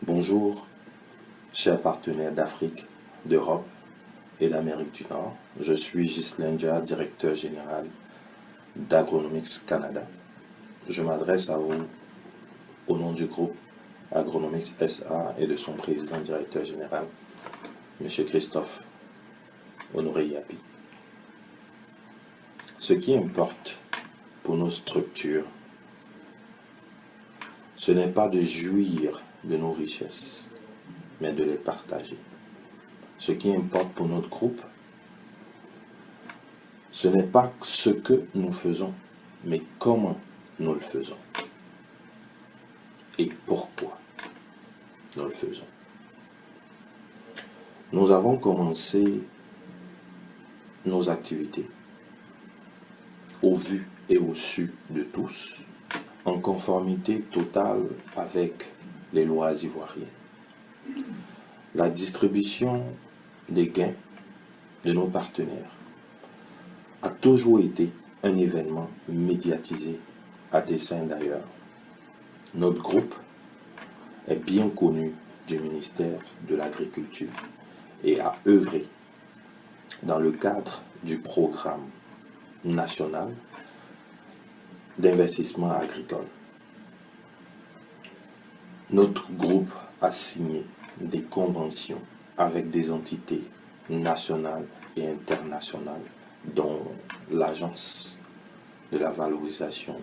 Bonjour, chers partenaires d'Afrique, d'Europe et d'Amérique du Nord. Je suis Ghislain Dia, directeur général d'Agronomics Canada. Je m'adresse à vous au nom du groupe Agronomics SA et de son président directeur général, M. Christophe Honoré Yapi. Ce qui importe pour nos structures, ce n'est pas de jouir de nos richesses, mais de les partager. Ce qui importe pour notre groupe, ce n'est pas ce que nous faisons, mais comment nous le faisons. Et pourquoi nous le faisons. Nous avons commencé nos activités au vu et au su de tous, en conformité totale avec les lois ivoiriennes. La distribution des gains de nos partenaires a toujours été un événement médiatisé, à dessein d'ailleurs. Notre groupe est bien connu du ministère de l'Agriculture et a œuvré dans le cadre du programme national d'investissement agricole. Notre groupe a signé des conventions avec des entités nationales et internationales, dont l'Agence de la valorisation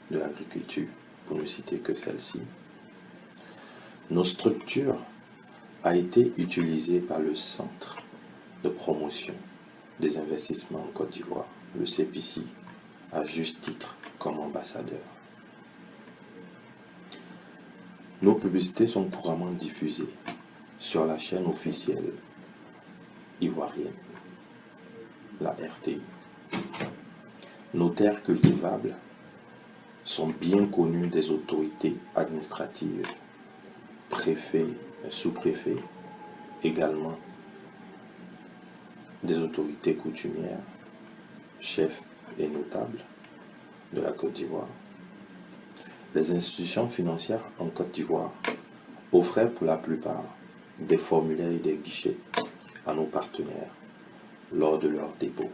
de l'agriculture, pour ne citer que celle-ci. Nos structures a été utilisée par le Centre de promotion des investissements en Côte d'Ivoire, le CPC, à juste titre comme ambassadeur. Nos publicités sont couramment diffusées sur la chaîne officielle ivoirienne, la RTI. Nos terres cultivables sont bien connues des autorités administratives, préfets, sous-préfets, également des autorités coutumières, chefs et notables de la Côte d'Ivoire. Les institutions financières en Côte d'Ivoire offraient pour la plupart des formulaires et des guichets à nos partenaires lors de leur dépôt.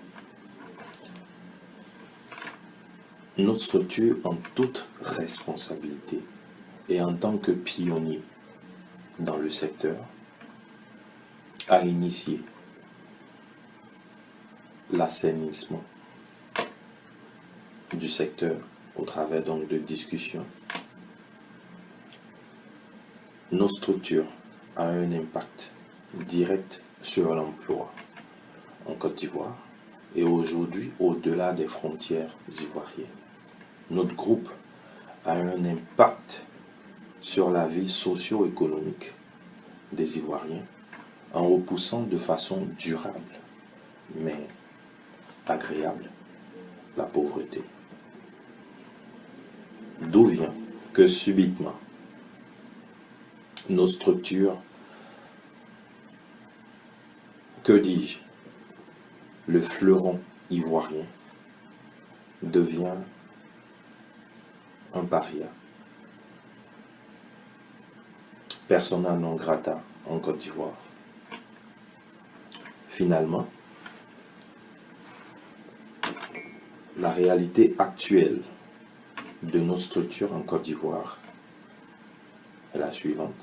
Notre structure, en toute responsabilité et en tant que pionnier dans le secteur, a initié l'assainissement du secteur au travers donc de discussions. Notre structure a un impact direct sur l'emploi en Côte d'Ivoire et aujourd'hui au-delà des frontières ivoiriennes. Notre groupe a un impact sur la vie socio-économique des Ivoiriens en repoussant de façon durable, mais agréable, la pauvreté. D'où vient que subitement, nos structures, que dis-je, le fleuron ivoirien devient un paria, persona non grata en Côte d'Ivoire. Finalement, la réalité actuelle de nos structures en Côte d'Ivoire est la suivante.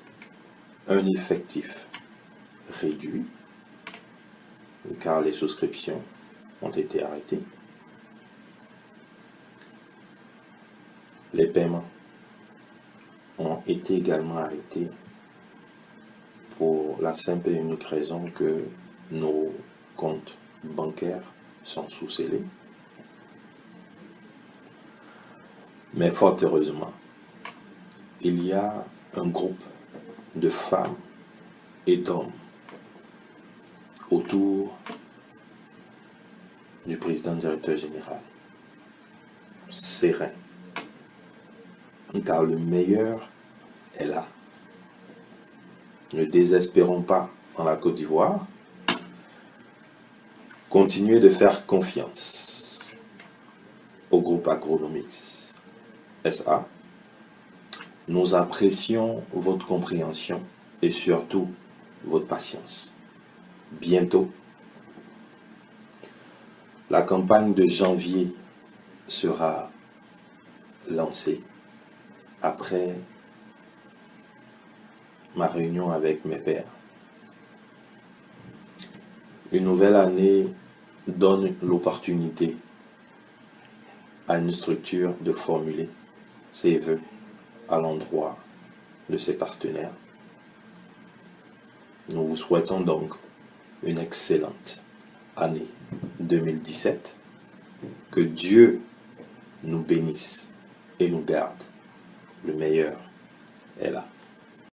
Un effectif réduit, car les souscriptions ont été arrêtées. Les paiements ont été également arrêtés pour la simple et unique raison que nos comptes bancaires sont sous-scellés. Mais fort heureusement, il y a un groupe de femmes et d'hommes autour du président directeur général, serein, car le meilleur est là. Ne désespérons pas en la Côte d'Ivoire. Continuez de faire confiance au groupe Agronomics SA Nous apprécions votre compréhension et surtout votre patience. Bientôt, la campagne de janvier sera lancée après ma réunion avec mes pairs. Une nouvelle année donne l'opportunité à une structure de formuler ses vœux à l'endroit de ses partenaires. Nous vous souhaitons donc une excellente année 2017. Que Dieu nous bénisse et nous garde. Le meilleur est là.